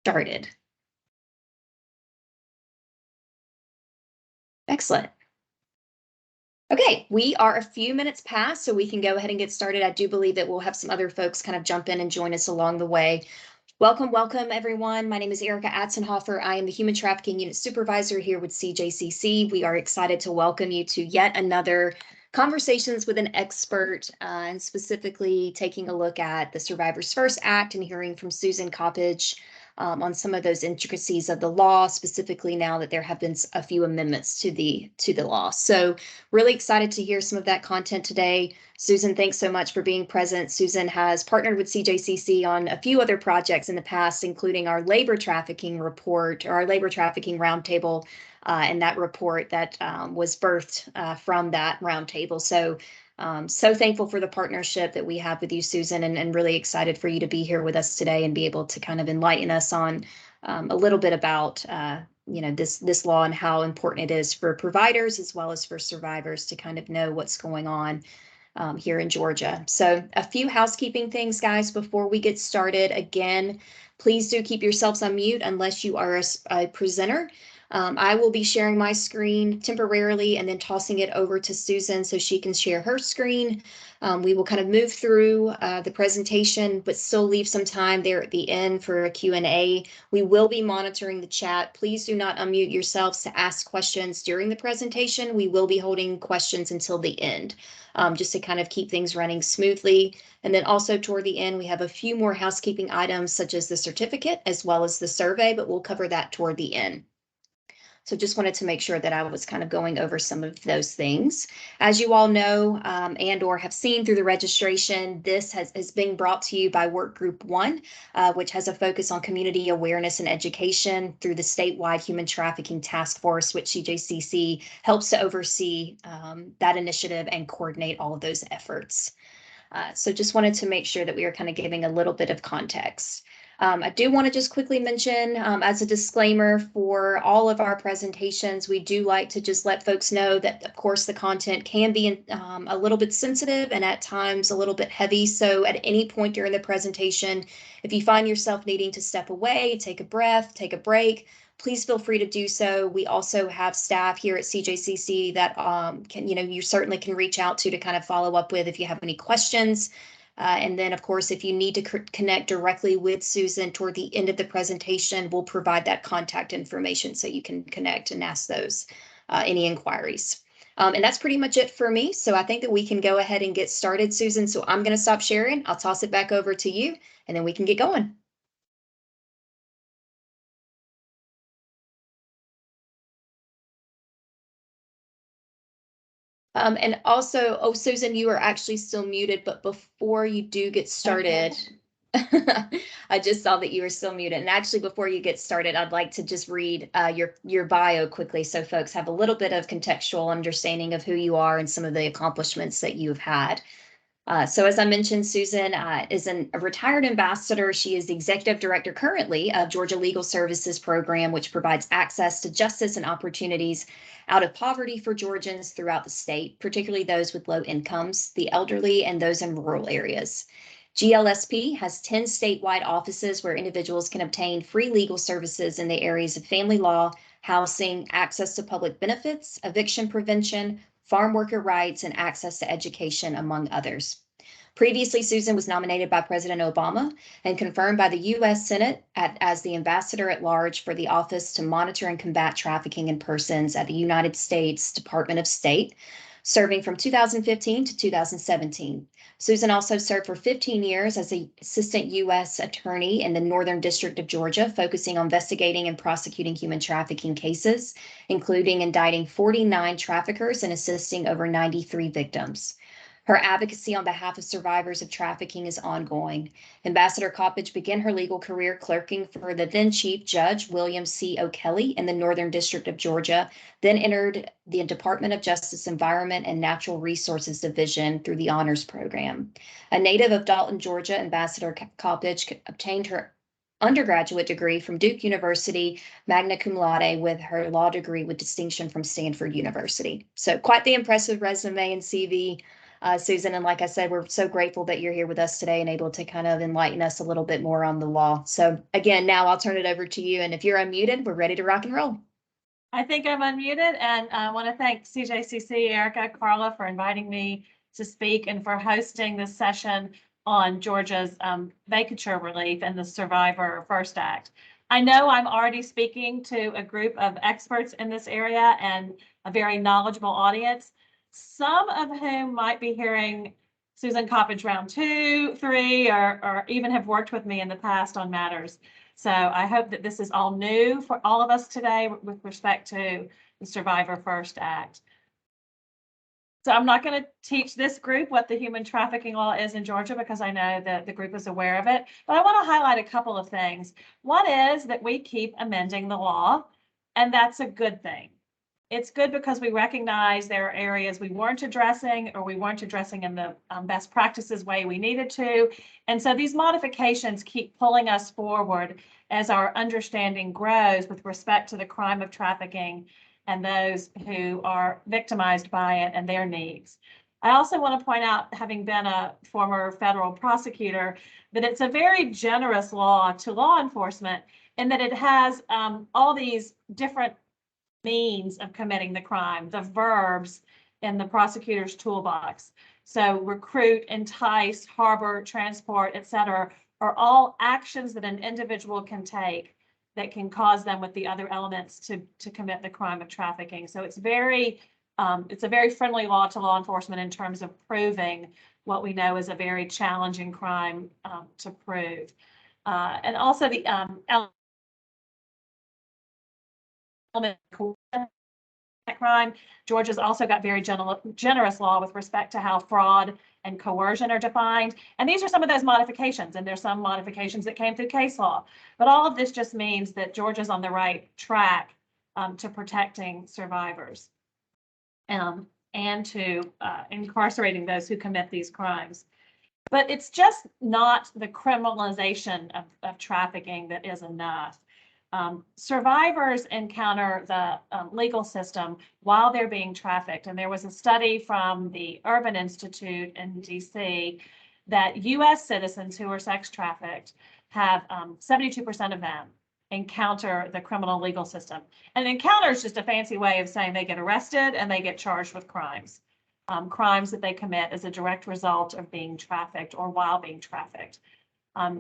started. Excellent. Okay, we are a few minutes past, so we can go ahead and get started. I do believe that we'll have some other folks kind of jump in and join us along the way. Welcome, welcome, everyone. My name is Erica Atzenhofer. I am the Human Trafficking Unit Supervisor here with CJCC. We are excited to welcome you to yet another Conversations with an Expert, and specifically taking a look at the Survivors First Act and hearing from Susan Coppedge on some of those intricacies of the law, specifically now that there have been a few amendments to the law. So really excited to hear some of that content today. Susan, thanks so much for being present. Susan has partnered with CJCC on a few other projects in the past, including our labor trafficking report or our labor trafficking roundtable, and that report that was birthed from that roundtable. So thankful for the partnership that we have with you, Susan, and really excited for you to be here with us today and be able to kind of enlighten us on a little bit about this law and how important it is for providers as well as for survivors to kind of know what's going on here in Georgia. So a few housekeeping things, guys, before we get started. Again, please do keep yourselves on mute unless you are a presenter. I will be sharing my screen temporarily and then tossing it over to Susan so she can share her screen. We will kind of move through the presentation, but still leave some time there at the end for a Q&A. We will be monitoring the chat. Please do not unmute yourselves to ask questions during the presentation. We will be holding questions until the end, just to kind of keep things running smoothly. And then also toward the end, we have a few more housekeeping items such as the certificate as well as the survey, but we'll cover that toward the end. So just wanted to make sure that I was kind of going over some of those things. As you all know, and or have seen through the registration, this is being brought to you by Work Group 1, which has a focus on community awareness and education through the statewide Human Trafficking Task Force, which CJCC helps to oversee that initiative and coordinate all of those efforts. So just wanted to make sure that we are kind of giving a little bit of context. I do want to just quickly mention, as a disclaimer for all of our presentations, we do like to just let folks know that, of course, the content can be a little bit sensitive and at times a little bit heavy. So at any point during the presentation, if you find yourself needing to step away, take a breath, take a break, please feel free to do so. We also have staff here at CJCC that you certainly can reach out to kind of follow up with if you have any questions. And then, of course, if you need to connect directly with Susan toward the end of the presentation, we'll provide that contact information so you can connect and ask those any inquiries. And that's pretty much it for me. So I think that we can go ahead and get started, Susan. So I'm going to stop sharing. I'll toss it back over to you, and then we can get going. And also, oh, Susan, you are actually still muted, but before you do get started, I just saw that you were still muted. And actually, before you get started, I'd like to just read your bio quickly so folks have a little bit of contextual understanding of who you are and some of the accomplishments that you've had. So as I mentioned, Susan is a retired ambassador. She is the executive director currently of Georgia Legal Services Program, which provides access to justice and opportunities out of poverty for Georgians throughout the state, particularly those with low incomes, the elderly, and those in rural areas. GLSP has 10 statewide offices where individuals can obtain free legal services in the areas of family law, housing, access to public benefits, eviction prevention, farm worker rights, and access to education, among others. Previously, Susan was nominated by President Obama and confirmed by the U.S. Senate as the ambassador at large for the Office to Monitor and Combat Trafficking in Persons at the United States Department of State, serving from 2015 to 2017. Susan also served for 15 years as an assistant U.S. attorney in the Northern District of Georgia, focusing on investigating and prosecuting human trafficking cases, including indicting 49 traffickers and assisting over 93 victims. Her advocacy on behalf of survivors of trafficking is ongoing. Ambassador Coppedge began her legal career clerking for the then Chief Judge William C. O'Kelly in the Northern District of Georgia, then entered the Department of Justice Environment and Natural Resources Division through the Honors Program. A native of Dalton, Georgia, Ambassador Coppedge obtained her undergraduate degree from Duke University, magna cum laude, with her law degree with distinction from Stanford University. So quite the impressive resume and CV. Susan. And like I said, we're so grateful that you're here with us today and able to kind of enlighten us a little bit more on the law. So again, now I'll turn it over to you. And if you're unmuted, we're ready to rock and roll. I think I'm unmuted, and I want to thank CJCC, Erica, Carla for inviting me to speak and for hosting this session on Georgia's vacatur relief and the Survivor First Act. I know I'm already speaking to a group of experts in this area and a very knowledgeable audience, some of whom might be hearing Susan Coppedge round 2, 3, or even have worked with me in the past on matters. So I hope that this is all new for all of us today with respect to the Survivor First Act. So I'm not going to teach this group what the human trafficking law is in Georgia because I know that the group is aware of it, but I want to highlight a couple of things. One is that we keep amending the law, and that's a good thing. It's good because we recognize there are areas we weren't addressing or we weren't addressing in the best practices way we needed to. And so these modifications keep pulling us forward as our understanding grows with respect to the crime of trafficking and those who are victimized by it and their needs. I also want to point out, having been a former federal prosecutor, that it's a very generous law to law enforcement in that it has all these different means of committing the crime, the verbs in the prosecutor's toolbox. So recruit, entice, harbor, transport, etc., are all actions that an individual can take that can cause them with the other elements to commit the crime of trafficking. So it's a very friendly law to law enforcement in terms of proving what we know is a very challenging crime to prove. And also the crime. Georgia's also got very generous law with respect to how fraud and coercion are defined. And these are some of those modifications, and there's some modifications that came through case law. But all of this just means that Georgia's on the right track to protecting survivors and to incarcerating those who commit these crimes. But it's just not the criminalization of trafficking that is enough. Survivors encounter the legal system while they're being trafficked. And there was a study from the Urban Institute in DC that US citizens who are sex trafficked have 72% of them encounter the criminal legal system. And encounter is just a fancy way of saying they get arrested and they get charged with crimes. Crimes that they commit as a direct result of being trafficked or while being trafficked.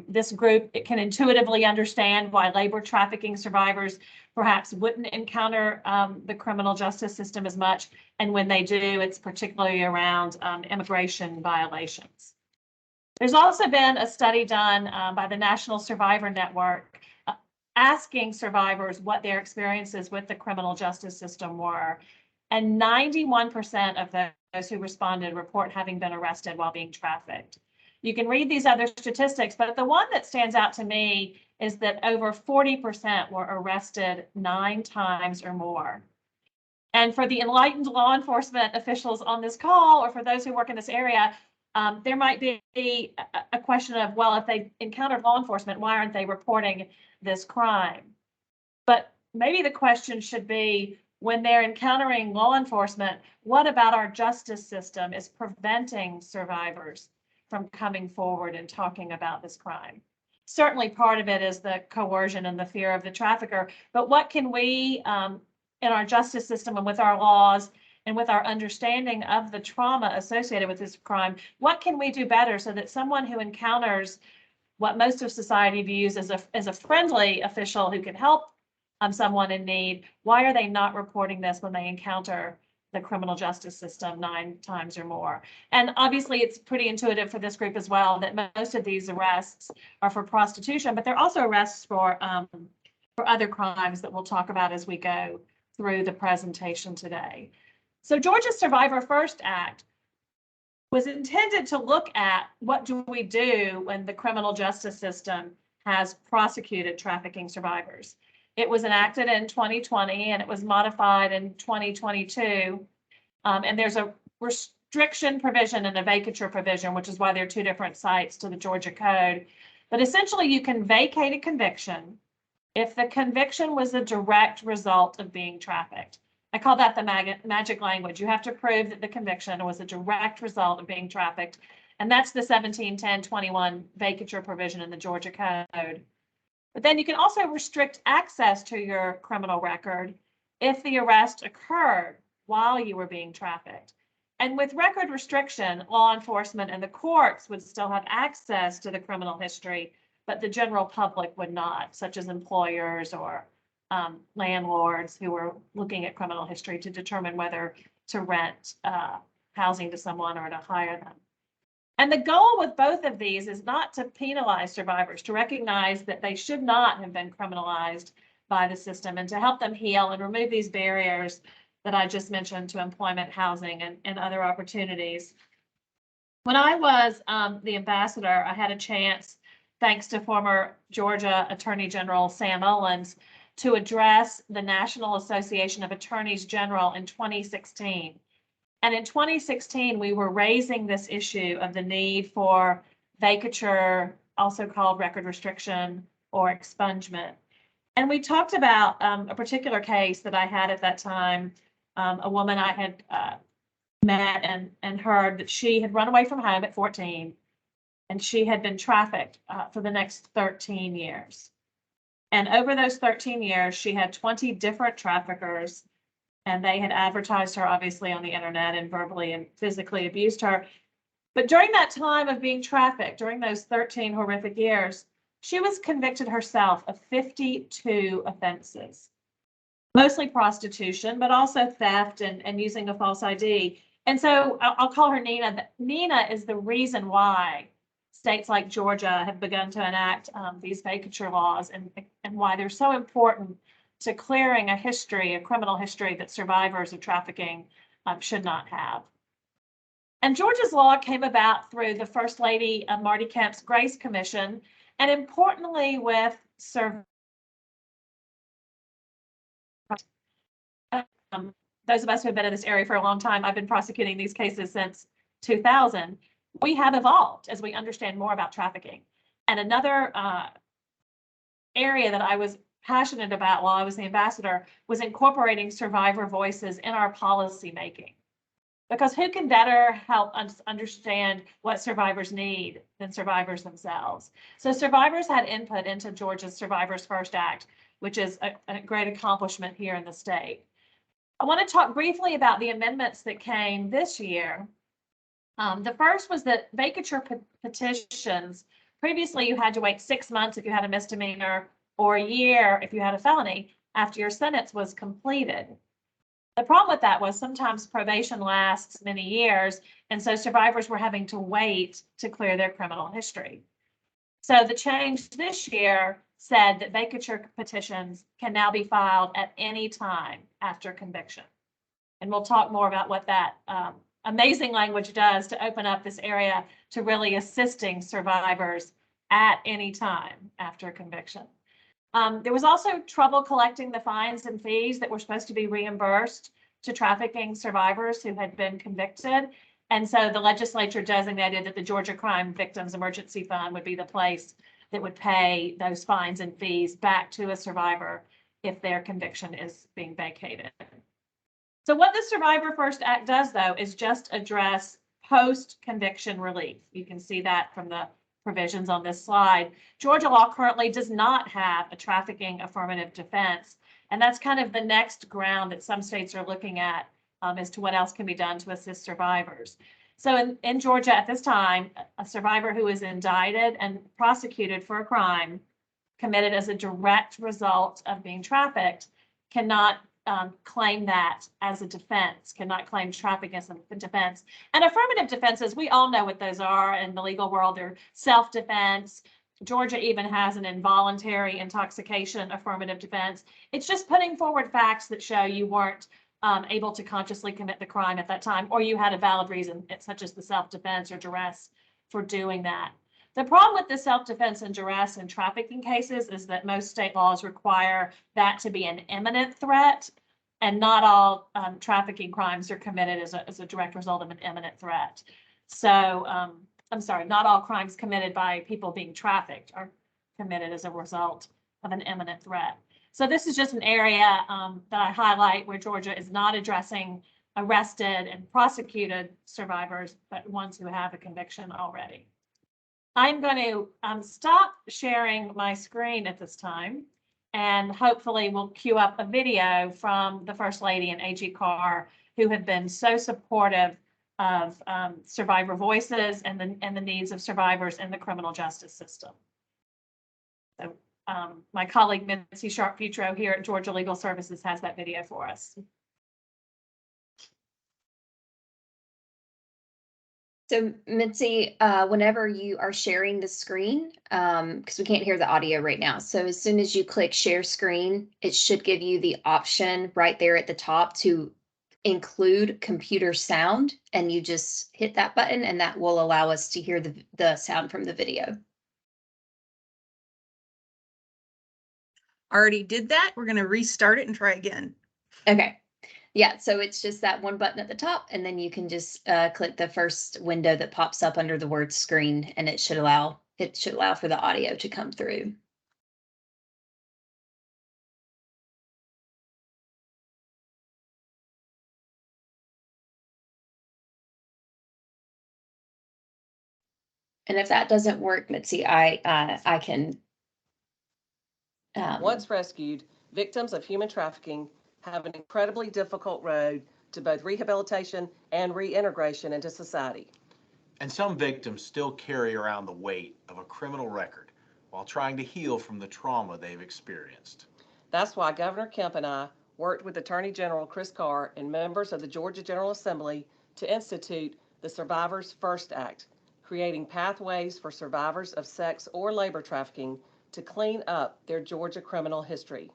This group, it can intuitively understand why labor trafficking survivors perhaps wouldn't encounter the criminal justice system as much. And when they do, it's particularly around immigration violations. There's also been a study done by the National Survivor Network asking survivors what their experiences with the criminal justice system were. And 91% of those who responded report having been arrested while being trafficked. You can read these other statistics, but the one that stands out to me is that over 40% were arrested 9 times or more. And for the enlightened law enforcement officials on this call, or for those who work in this area, there might be a question of, well, if they encountered law enforcement, why aren't they reporting this crime? But maybe the question should be, when they're encountering law enforcement, what about our justice system is preventing survivors from coming forward and talking about this crime? Certainly part of it is the coercion and the fear of the trafficker, but what can we in our justice system and with our laws and with our understanding of the trauma associated with this crime, what can we do better so that someone who encounters what most of society views as a friendly official who can help someone in need, why are they not reporting this when they encounter the criminal justice system 9 times or more? And obviously it's pretty intuitive for this group as well that most of these arrests are for prostitution, but they're also arrests for other crimes that we'll talk about as we go through the presentation today. So Georgia's Survivor First Act was intended to look at what do we do when the criminal justice system has prosecuted trafficking survivors. It was enacted in 2020 and it was modified in 2022. And there's a restriction provision and a vacatur provision, which is why there are 2 different sites to the Georgia Code. But essentially you can vacate a conviction if the conviction was a direct result of being trafficked. I call that the magic language. You have to prove that the conviction was a direct result of being trafficked. And that's the 1710-21 vacatur provision in the Georgia Code. But then you can also restrict access to your criminal record if the arrest occurred while you were being trafficked. And with record restriction, law enforcement and the courts would still have access to the criminal history, but the general public would not, such as employers or landlords who were looking at criminal history to determine whether to rent housing to someone or to hire them. And the goal with both of these is not to penalize survivors, to recognize that they should not have been criminalized by the system, and to help them heal and remove these barriers that I just mentioned to employment, housing, and other opportunities. When I was the ambassador, I had a chance, thanks to former Georgia Attorney General Sam Owens, to address the National Association of Attorneys General in 2016. And in 2016, we were raising this issue of the need for vacatur, also called record restriction or expungement. And we talked about a particular case that I had at that time, a woman I had met and heard that she had run away from home at 14, and she had been trafficked for the next 13 years. And over those 13 years, she had 20 different traffickers, and they had advertised her, obviously, on the internet and verbally and physically abused her. But during that time of being trafficked, during those 13 horrific years, she was convicted herself of 52 offenses, mostly prostitution, but also theft and using a false ID. And so I'll call her Nina. Nina is the reason why states like Georgia have begun to enact these vacatur laws, and why they're so important to clearing a history, a criminal history that survivors of trafficking should not have. And Georgia's law came about through the First Lady Marty Kemp's Grace Commission, and importantly with those of us who have been in this area for a long time, I've been prosecuting these cases since 2000. We have evolved as we understand more about trafficking. And another area that I was passionate about while I was the ambassador was incorporating survivor voices in our policy making. Because who can better help us understand what survivors need than survivors themselves? So survivors had input into Georgia's Survivors First Act, which is a great accomplishment here in the state. I want to talk briefly about the amendments that came this year. The first was that vacatur petitions. Previously, you had to wait 6 months if you had a misdemeanor or a year if you had a felony after your sentence was completed. The problem with that was sometimes probation lasts many years, and so survivors were having to wait to clear their criminal history. So the change this year said that vacatur petitions can now be filed at any time after conviction. And we'll talk more about what that amazing language does to open up this area to really assisting survivors at any time after conviction. There was also trouble collecting the fines and fees that were supposed to be reimbursed to trafficking survivors who had been convicted. And so the legislature designated that the Georgia Crime Victims Emergency Fund would be the place that would pay those fines and fees back to a survivor if their conviction is being vacated. So what the Survivor First Act does, though, is just address post-conviction relief. You can see that from the provisions on this slide. Georgia law currently does not have a trafficking affirmative defense, and that's kind of the next ground that some states are looking at as to what else can be done to assist survivors. So in Georgia at this time, a survivor who is indicted and prosecuted for a crime committed as a direct result of being trafficked cannot claim that as a defense, cannot claim trafficking as a defense. And affirmative defenses, we all know what those are in the legal world. They're self-defense. Georgia even has an involuntary intoxication affirmative defense. It's just putting forward facts that show you weren't able to consciously commit the crime at that time, or you had a valid reason, such as the self-defense or duress, for doing that. The problem with the self-defense and duress in trafficking cases is that most state laws require that to be an imminent threat, and not all trafficking crimes are committed as a direct result of an imminent threat. So, I'm sorry, not all crimes committed by people being trafficked are committed as a result of an imminent threat. So this is just an area that I highlight where Georgia is not addressing arrested and prosecuted survivors, but ones who have a conviction already. I'm going to stop sharing my screen at this time, and hopefully we'll queue up a video from the First Lady and AG Carr, who have been so supportive of survivor voices and the needs of survivors in the criminal justice system. So my colleague Mitzi Sharp-Petro here at Georgia Legal Services has that video for us. So Mitzi, whenever you are sharing the screen, because we can't hear the audio right now. So as soon as you click share screen, it should give you the option right there at the top to include computer sound, and you just hit that button and that will allow us to hear the sound from the video. Already did that. We're going to restart it and try again. Okay. Yeah, so it's just that one button at the top, and then you can just click the first window that pops up under the word screen, and it should allow for the audio to come through. And if that doesn't work, Mitzi, I can. Once rescued, victims of human trafficking have an incredibly difficult road to both rehabilitation and reintegration into society. And some victims still carry around the weight of a criminal record while trying to heal from the trauma they've experienced. That's why Governor Kemp and I worked with Attorney General Chris Carr and members of the Georgia General Assembly to institute the Survivors First Act, creating pathways for survivors of sex or labor trafficking to clean up their Georgia criminal history.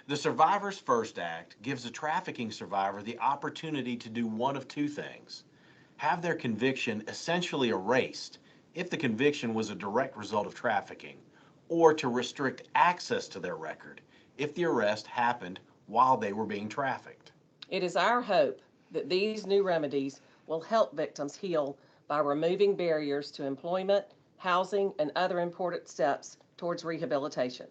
The Survivors First Act gives a trafficking survivor the opportunity to do one of two things: have their conviction essentially erased if the conviction was a direct result of trafficking, or to restrict access to their record if the arrest happened while they were being trafficked. It is our hope that these new remedies will help victims heal by removing barriers to employment, housing, and other important steps towards rehabilitation.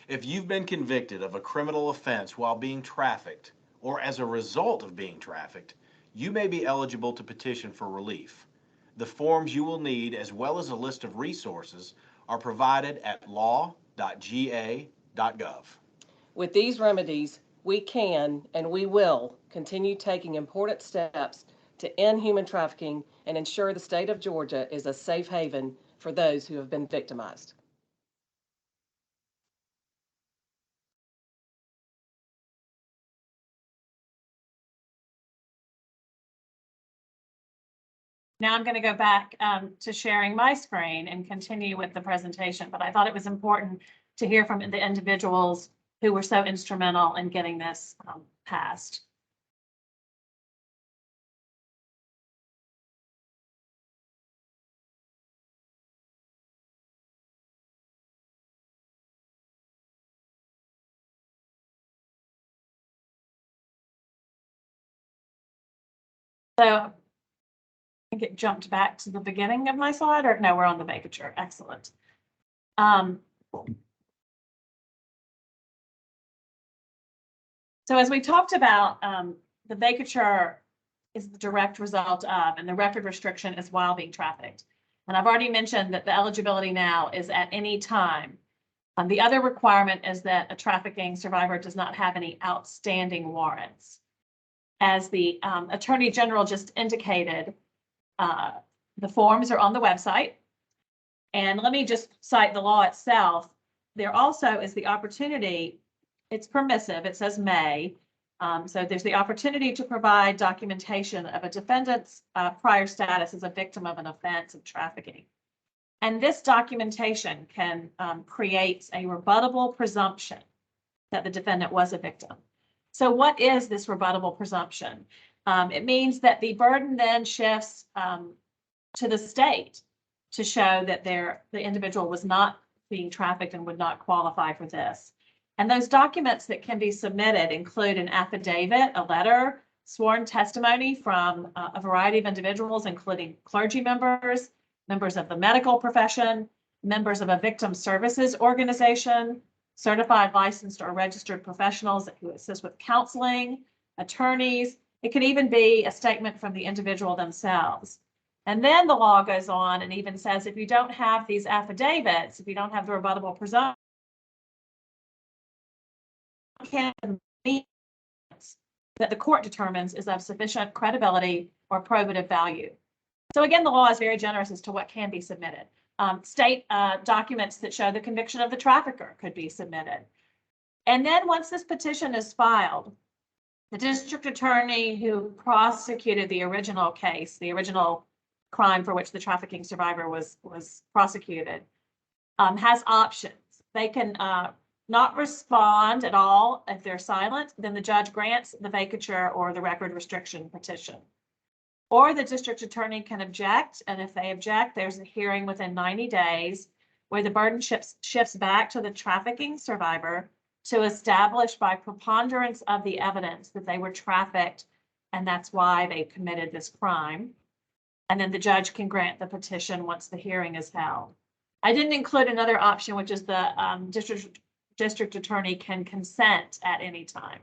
If you've been convicted of a criminal offense while being trafficked, or as a result of being trafficked, you may be eligible to petition for relief. The forms you will need, as well as a list of resources, are provided at law.ga.gov. With these remedies, we can and we will continue taking important steps to end human trafficking and ensure the state of Georgia is a safe haven for those who have been victimized. Now I'm going to go back to sharing my screen and continue with the presentation, but I thought it was important to hear from the individuals who were so instrumental in getting this passed. So I think it jumped back to the beginning of my slide, or no, we're on the vacature. Excellent. So as we talked about, the vacature is the direct result of, and the record restriction is while being trafficked. And I've already mentioned that the eligibility now is at any time. The other requirement is that a trafficking survivor does not have any outstanding warrants. As the Attorney General just indicated, the forms are on the website. And let me just cite the law itself. There also is the opportunity, it's permissive, it says may. So there's the opportunity to provide documentation of a defendant's prior status as a victim of an offense of trafficking. And this documentation can create a rebuttable presumption that the defendant was a victim. So what is this rebuttable presumption? It means that the burden then shifts to the state to show that the individual was not being trafficked and would not qualify for this. And those documents that can be submitted include an affidavit, a letter, sworn testimony from a variety of individuals, including clergy members, members of the medical profession, members of a victim services organization, certified, licensed, or registered professionals who assist with counseling, attorneys. It could even be a statement from the individual themselves. And then the law goes on and even says, if you don't have these affidavits, if you don't have the rebuttable presumption, that the court determines is of sufficient credibility or probative value. So again, the law is very generous as to what can be submitted. State documents that show the conviction of the trafficker could be submitted. And then once this petition is filed, the district attorney who prosecuted the original case, the original crime for which the trafficking survivor was prosecuted, has options. They can not respond at all. If they're silent, then the judge grants the vacatur or the record restriction petition. Or the district attorney can object, and if they object, there's a hearing within 90 days where the burden shifts back to the trafficking survivor to establish by preponderance of the evidence that they were trafficked, and that's why they committed this crime. And then the judge can grant the petition once the hearing is held. I didn't include another option, which is the district attorney can consent at any time.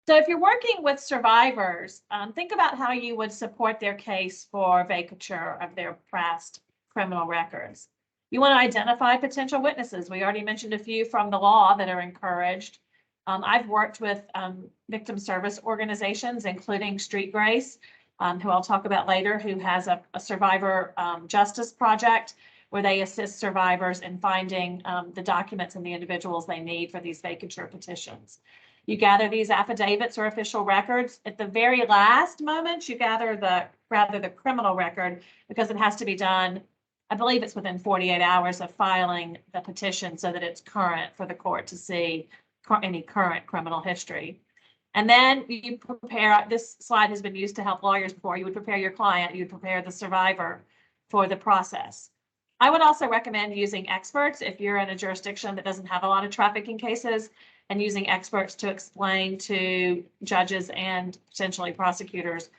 So if you're working with survivors, think about how you would support their case for vacatur of their past criminal records. You want to identify potential witnesses. We already mentioned a few from the law that are encouraged. I've worked with victim service organizations, including Street Grace, who I'll talk about later, who has a survivor justice project where they assist survivors in finding the documents and the individuals they need for these vacatur petitions. You gather these affidavits or official records. At the very last moment, you gather the criminal record, because it has to be done, I believe it's within 48 hours of filing the petition so that it's current for the court to see any current criminal history. And then you prepare, this slide has been used to help lawyers before, you would prepare your client, you would prepare the survivor for the process. I would also recommend using experts if you're in a jurisdiction that doesn't have a lot of trafficking cases, and using experts to explain to judges and potentially prosecutors,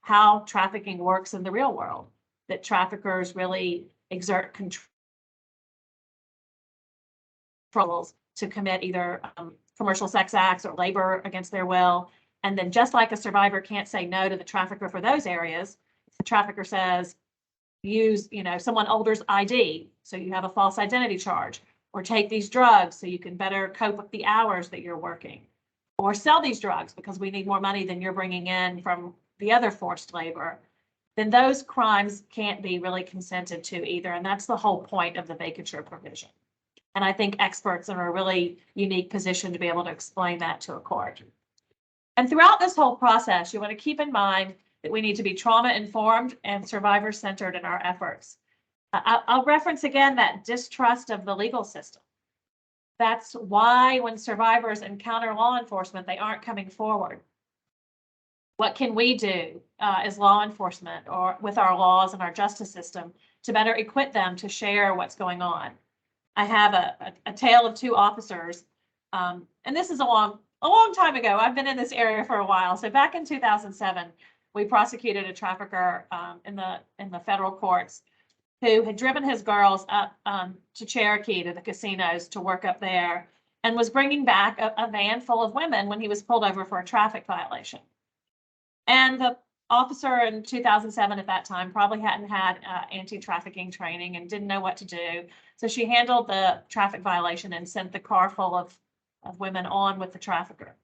how trafficking works in the real world, that traffickers really exert controls to commit either commercial sex acts or labor against their will. And then just like a survivor can't say no to the trafficker for those areas, the trafficker says, use, someone older's ID, so you have a false identity charge, or take these drugs so you can better cope with the hours that you're working, or sell these drugs because we need more money than you're bringing in from the other forced labor, then those crimes can't be really consented to either. And that's the whole point of the vacatur provision. And I think experts are in a really unique position to be able to explain that to a court. And throughout this whole process, you want to keep in mind that we need to be trauma-informed and survivor-centered in our efforts. I'll reference again that distrust of the legal system. That's why when survivors encounter law enforcement, they aren't coming forward. What can we do as law enforcement or with our laws and our justice system to better equip them to share what's going on? I have a tale of two officers, and this is a long time ago. I've been in this area for a while. So back in 2007, we prosecuted a trafficker in the federal courts who had driven his girls up to Cherokee, to the casinos, to work up there, and was bringing back a van full of women when he was pulled over for a traffic violation. And the officer in 2007 at that time probably hadn't had anti-trafficking training and didn't know what to do. So she handled the traffic violation and sent the car full of women on with the trafficker.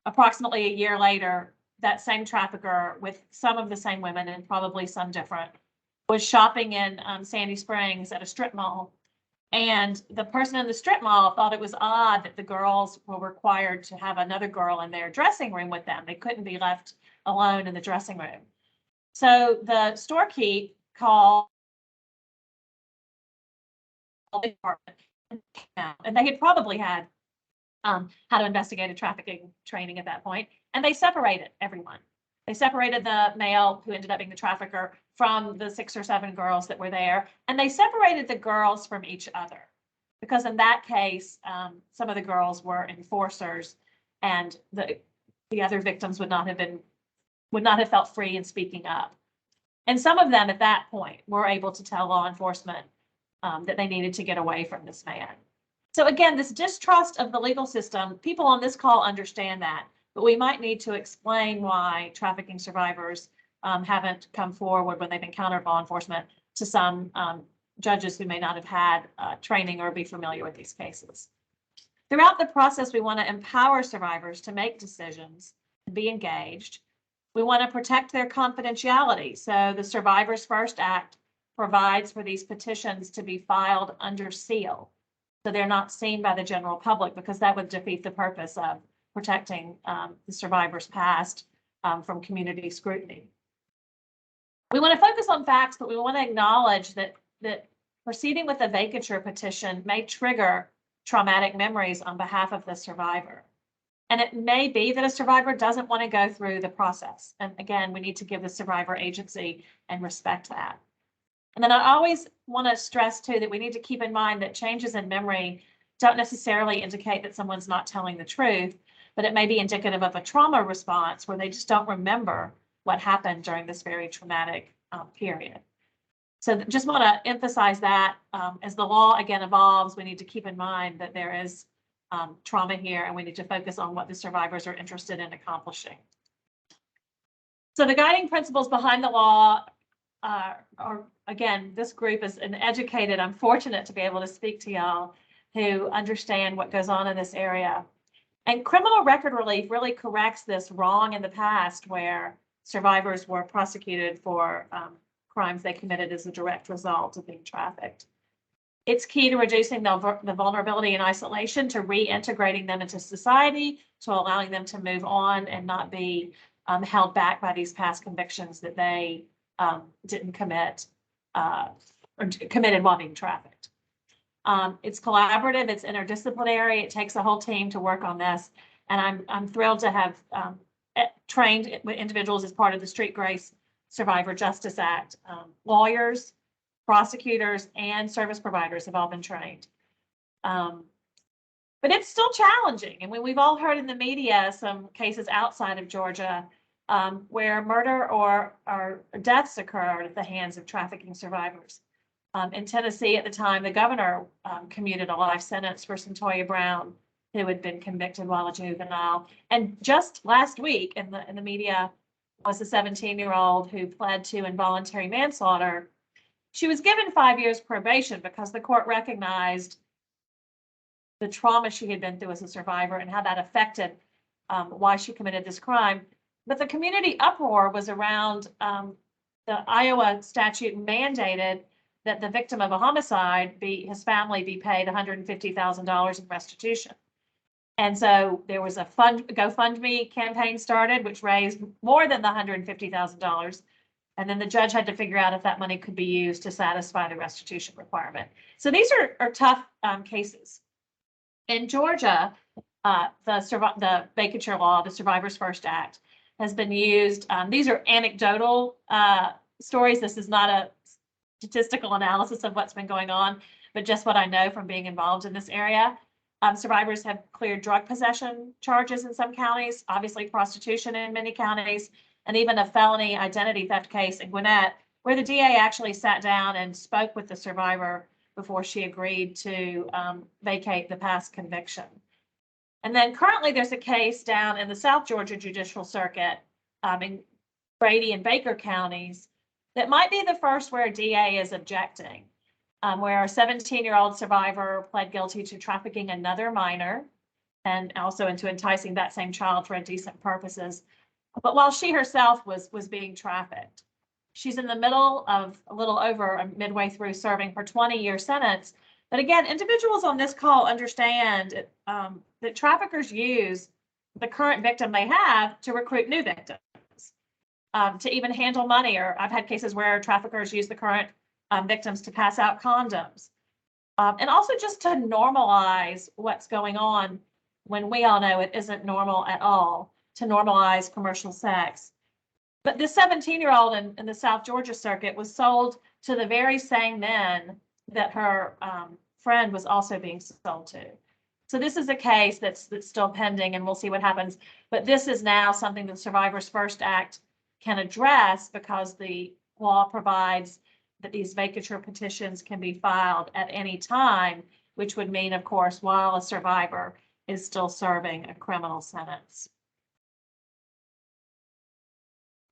Approximately a year later, that same trafficker, with some of the same women and probably some different, was shopping in Sandy Springs at a strip mall. And the person in the strip mall thought it was odd that the girls were required to have another girl in their dressing room with them. They couldn't be left alone in the dressing room. So the storekeep called the department, and they had probably had how to investigate a trafficking training at that point. And they separated everyone. They separated the male who ended up being the trafficker from the 6 or 7 girls that were there. And they separated the girls from each other, because in that case, some of the girls were enforcers, and the other victims would not have felt free in speaking up. And some of them at that point were able to tell law enforcement that they needed to get away from this man. So again, this distrust of the legal system, people on this call understand that, but we might need to explain why trafficking survivors haven't come forward when they've encountered law enforcement to some judges who may not have had training or be familiar with these cases. Throughout the process, we want to empower survivors to make decisions and be engaged. We want to protect their confidentiality. So the Survivors First Act provides for these petitions to be filed under seal, so they're not seen by the general public, because that would defeat the purpose of protecting the survivors past from community scrutiny. We want to focus on facts, but we want to acknowledge that proceeding with a vacatur petition may trigger traumatic memories on behalf of the survivor. And it may be that a survivor doesn't want to go through the process. And again, we need to give the survivor agency and respect that. And then I always want to stress too that we need to keep in mind that changes in memory don't necessarily indicate that someone's not telling the truth, but it may be indicative of a trauma response where they just don't remember what happened during this very traumatic period. So just want to emphasize that as the law again evolves, we need to keep in mind that there is trauma here, and we need to focus on what the survivors are interested in accomplishing. So the guiding principles behind the law are, again, this group is an educated, I'm fortunate to be able to speak to y'all who understand what goes on in this area. And criminal record relief really corrects this wrong in the past where survivors were prosecuted for crimes they committed as a direct result of being trafficked. It's key to reducing the vulnerability and isolation, to reintegrating them into society, to allowing them to move on and not be held back by these past convictions that they didn't commit or committed while being trafficked. It's collaborative, it's interdisciplinary, it takes a whole team to work on this. And I'm thrilled to have trained individuals as part of the Street Grace Survivor Justice Act. Lawyers, prosecutors, and service providers have all been trained. But it's still challenging. And we've all heard in the media some cases outside of Georgia where murder or deaths occurred at the hands of trafficking survivors. In Tennessee at the time, the governor commuted a life sentence for Centoya Brown, who had been convicted while a juvenile. And just last week in the media was a 17-year-old who pled to involuntary manslaughter. She was given 5 years probation because the court recognized the trauma she had been through as a survivor and how that affected why she committed this crime. But the community uproar was around the Iowa statute mandated that the victim of a homicide his family be paid $150,000 in restitution. And so there was a GoFundMe campaign started, which raised more than the $150,000. And then the judge had to figure out if that money could be used to satisfy the restitution requirement. So these are tough cases. In Georgia, the vacatur law, the Survivors First Act, has been used. These are anecdotal stories. This is not a statistical analysis of what's been going on, but just what I know from being involved in this area. Survivors have cleared drug possession charges in some counties, obviously prostitution in many counties, and even a felony identity theft case in Gwinnett, where the DA actually sat down and spoke with the survivor before she agreed to vacate the past conviction. And then currently there's a case down in the South Georgia Judicial Circuit in Brady and Baker counties that might be the first where a DA is objecting, where a 17-year-old survivor pled guilty to trafficking another minor and also into enticing that same child for indecent purposes. But while she herself was being trafficked, she's in the middle of a little over midway through serving her 20-year sentence. But again, individuals on this call understand that traffickers use the current victim they have to recruit new victims, to even handle money. Or I've had cases where traffickers use the current victims to pass out condoms. And also just to normalize what's going on when we all know it isn't normal at all, to normalize commercial sex. But this 17-year-old in the South Georgia Circuit was sold to the very same men that her friend was also being sold to. So this is a case that's still pending, and we'll see what happens. But this is now something the Survivors First Act can address because the law provides that these vacatur petitions can be filed at any time, which would mean, of course, while a survivor is still serving a criminal sentence.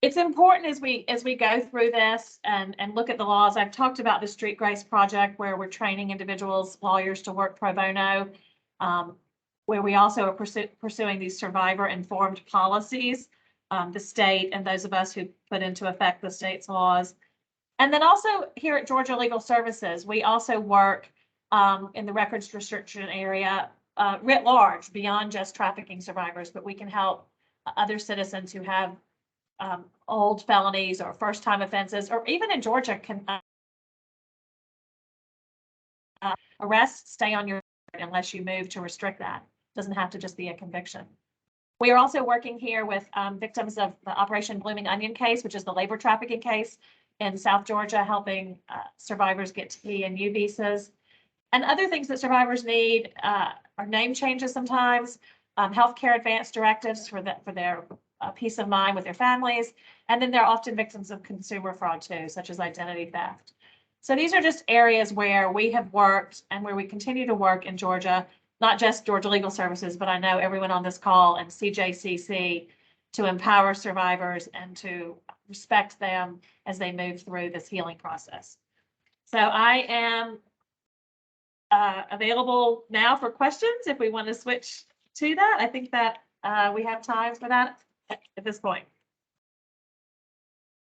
It's important as we go through this and look at the laws. I've talked about the Street Grace Project, where we're training individuals, lawyers, to work pro bono, where we also are pursuing these survivor-informed policies, the state and those of us who put into effect the state's laws. And then also here at Georgia Legal Services, we also work in the records restriction area writ large, beyond just trafficking survivors, but we can help other citizens who have old felonies or first-time offenses, or even in Georgia can arrest, stay on your unless you move to restrict that. Doesn't have to just be a conviction. We are also working here with victims of the Operation Blooming Onion case, which is the labor trafficking case in South Georgia, helping survivors get T and U visas. And other things that survivors need are name changes sometimes, healthcare advance directives for their peace of mind with their families. And then they're often victims of consumer fraud too, such as identity theft. So these are just areas where we have worked and where we continue to work in Georgia, not just Georgia Legal Services, but I know everyone on this call and CJCC, to empower survivors and to respect them as they move through this healing process. So I am available now for questions if we want to switch to that. I think that we have time for that at this point.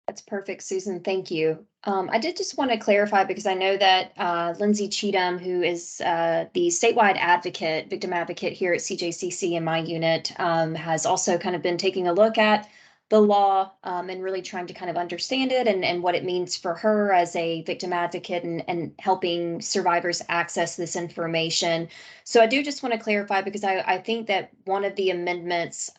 That's perfect, Susan. Thank you. I did just want to clarify, because I know that Lindsay Cheatham, who is the statewide advocate, victim advocate here at CJCC in my unit, has also kind of been taking a look at the law and really trying to kind of understand it and what it means for her as a victim advocate and helping survivors access this information. So I do just want to clarify, because I think that one of the amendments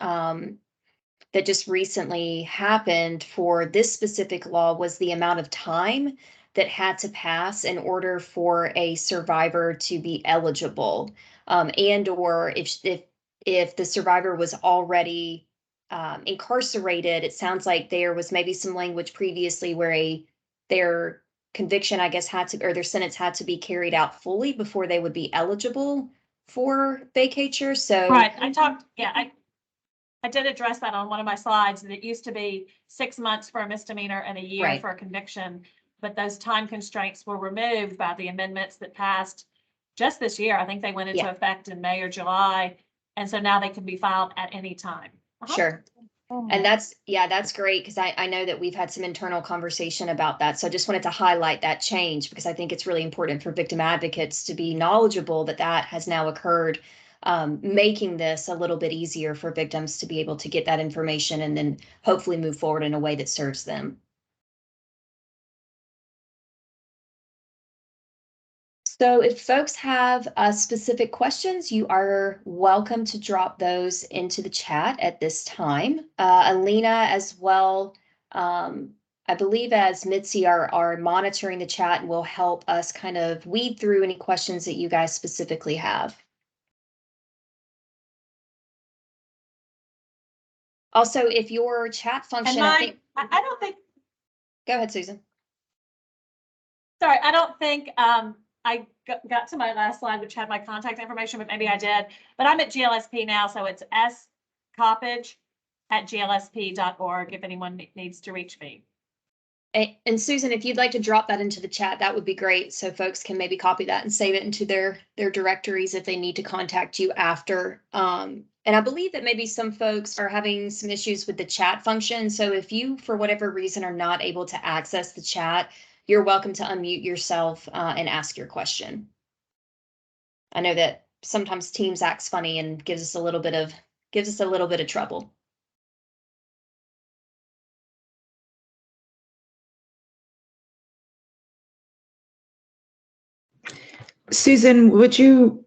that just recently happened for this specific law was the amount of time that had to pass in order for a survivor to be eligible, and or if the survivor was already incarcerated. It sounds like there was maybe some language previously where their conviction, I guess, had to, or their sentence had to be carried out fully before they would be eligible for vacatur. So Right, I did address that on one of my slides, that it used to be 6 months for a misdemeanor and a year Right. for a conviction, but those time constraints were removed by the amendments that passed just this year. I think they went into effect in May or July, and so now they can be filed at any time. Sure. And that's great, because I know that we've had some internal conversation about that. So I just wanted to highlight that change, because I think it's really important for victim advocates to be knowledgeable that that has now occurred, making this a little bit easier for victims to be able to get that information and then hopefully move forward in a way that serves them. So if folks have specific questions, you are welcome to drop those into the chat at this time. Alina as well, I believe, as Mitzi are monitoring the chat and will help us kind of weed through any questions that you guys specifically have. Also, if your chat function, I don't think. Go ahead, Susan. Sorry, I don't think I got to my last slide, which had my contact information, but maybe I did. But I'm at GLSP now, so it's scoppedge@glsp.org if anyone needs to reach me. And Susan, if you'd like to drop that into the chat, that would be great. So folks can maybe copy that and save it into their directories if they need to contact you after. And I believe that maybe some folks are having some issues with the chat function. So if you, for whatever reason, are not able to access the chat, you're welcome to unmute yourself and ask your question. I know that sometimes Teams acts funny and gives us a little bit of trouble. Susan, would you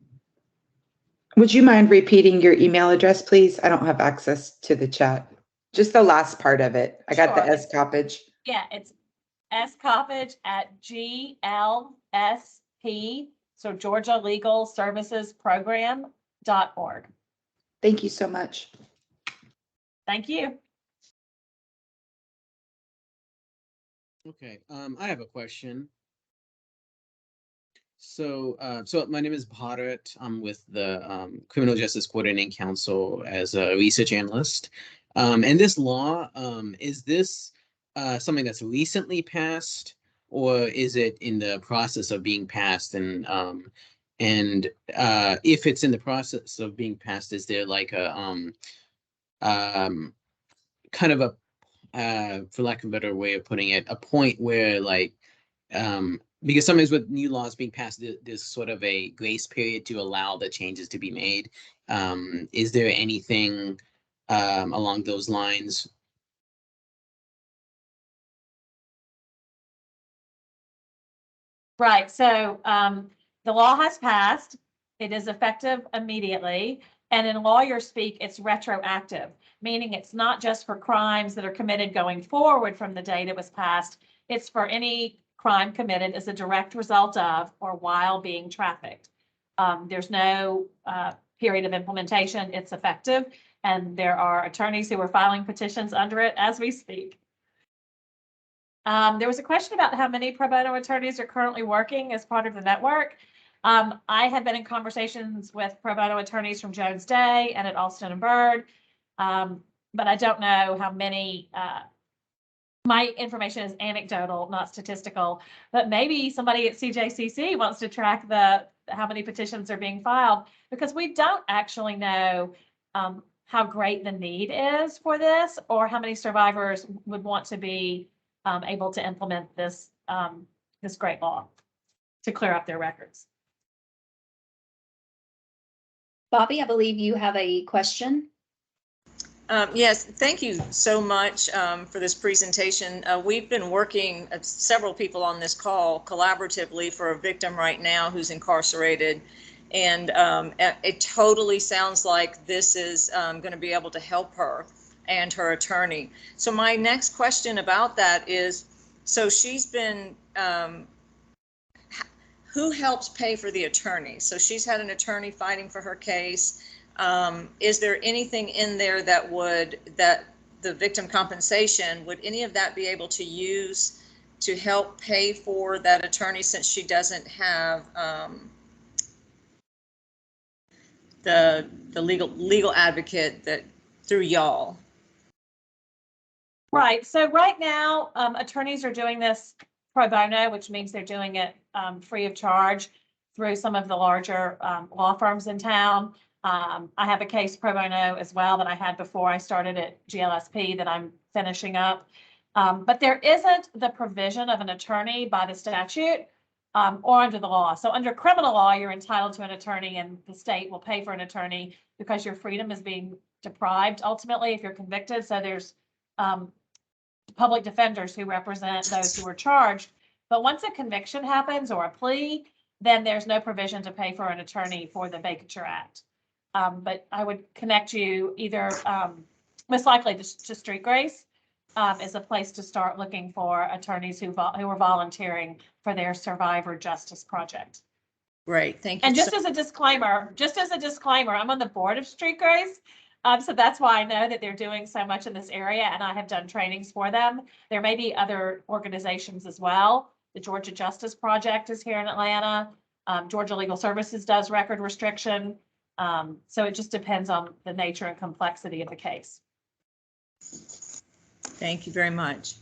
mind repeating your email address, please? I don't have access to the chat. Just the last part of it. I got the S Coppedge. Yeah, it's scoppedge@GLSP, so Georgia Legal Services Program.org. Thank you so much. Thank you. Okay, I have a question. So, my name is Bharat. I'm with the Criminal Justice Coordinating Council as a research analyst. And this law, is this something that's recently passed, or is it in the process of being passed? And if it's in the process of being passed, is there like a um, kind of a for lack of a better way of putting it, a point where like because sometimes with new laws being passed, there's sort of a grace period to allow the changes to be made. Is there anything along those lines? Right, so the law has passed. It is effective immediately. And in lawyer speak, it's retroactive, meaning it's not just for crimes that are committed going forward from the date it was passed. It's for any crime committed as a direct result of or while being trafficked. There's no period of implementation. It's effective. And there are attorneys who are filing petitions under it as we speak. There was a question about how many pro bono attorneys are currently working as part of the network. I have been in conversations with pro bono attorneys from Jones Day and at Alston and Bird, but I don't know how many. My information is anecdotal, not statistical, but maybe somebody at CJCC wants to track how many petitions are being filed, because we don't actually know how great the need is for this, or how many survivors would want to be able to implement this this great law to clear up their records. Bobby, I believe you have a question. Yes, thank you so much for this presentation. We've been working, several people on this call, collaboratively for a victim right now who's incarcerated. And it totally sounds like this is going to be able to help her and her attorney. So my next question about that is, so she's been, who helps pay for the attorney? So she's had an attorney fighting for her case. Is there anything in there that the victim compensation, would any of that be able to use to help pay for that attorney, since she doesn't have the legal advocate that through y'all? Right. So right now, attorneys are doing this pro bono, which means they're doing it free of charge through some of the larger law firms in town. I have a case pro bono as well that I had before I started at GLSP that I'm finishing up. But there isn't the provision of an attorney by the statute or under the law. So under criminal law, you're entitled to an attorney, and the state will pay for an attorney because your freedom is being deprived ultimately if you're convicted. So there's public defenders who represent those who are charged. But once a conviction happens or a plea, then there's no provision to pay for an attorney for the Vacatur Act. But I would connect you either most likely to Street Grace is a place to start looking for attorneys who are volunteering for their Survivor Justice Project. Great, thank you. And just as a disclaimer, I'm on the board of Street Grace. So that's why I know that they're doing so much in this area, and I have done trainings for them. There may be other organizations as well. The Georgia Justice Project is here in Atlanta. Georgia Legal Services does record restriction. So it just depends on the nature and complexity of the case. Thank you very much.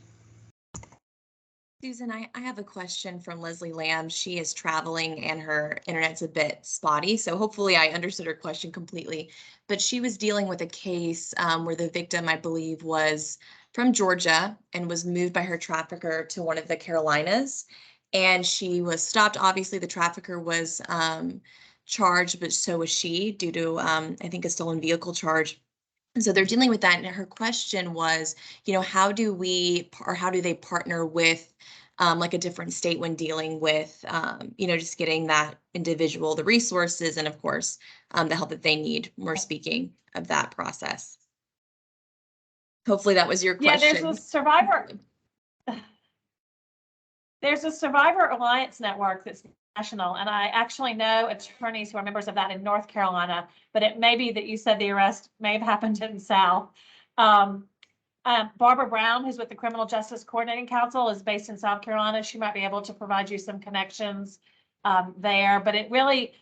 Susan, I have a question from Leslie Lamb. She is traveling and her internet's a bit spotty, so hopefully I understood her question completely. But she was dealing with a case where the victim, I believe, was from Georgia and was moved by her trafficker to one of the Carolinas. And she was stopped. Obviously, the trafficker was charged, but so was she due to, I think, a stolen vehicle charge. And so they're dealing with that. And her question was, how do they partner with like a different state when dealing with, just getting that individual the resources and, of course, the help that they need. More speaking of that process. Hopefully that was your question. Yeah, there's a Survivor Alliance network that's national, and I actually know attorneys who are members of that in North Carolina, but it may be that you said the arrest may have happened in the South. Barbara Brown, who's with the Criminal Justice Coordinating Council, is based in South Carolina. She might be able to provide you some connections there. But it really,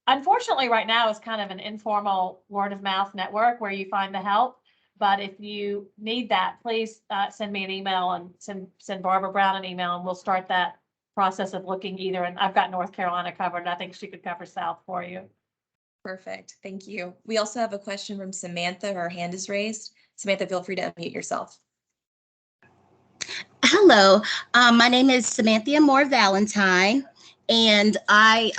unfortunately, right now is kind of an informal word of mouth network where you find the help. But if you need that, please send me an email and send Barbara Brown an email, and we'll start that process of looking either. And I've got North Carolina covered, and I think she could cover South for you. Perfect. Thank you. We also have a question from Samantha. Her hand is raised. Samantha, feel free to unmute yourself. Hello, my name is Samantha Moore Valentine, and I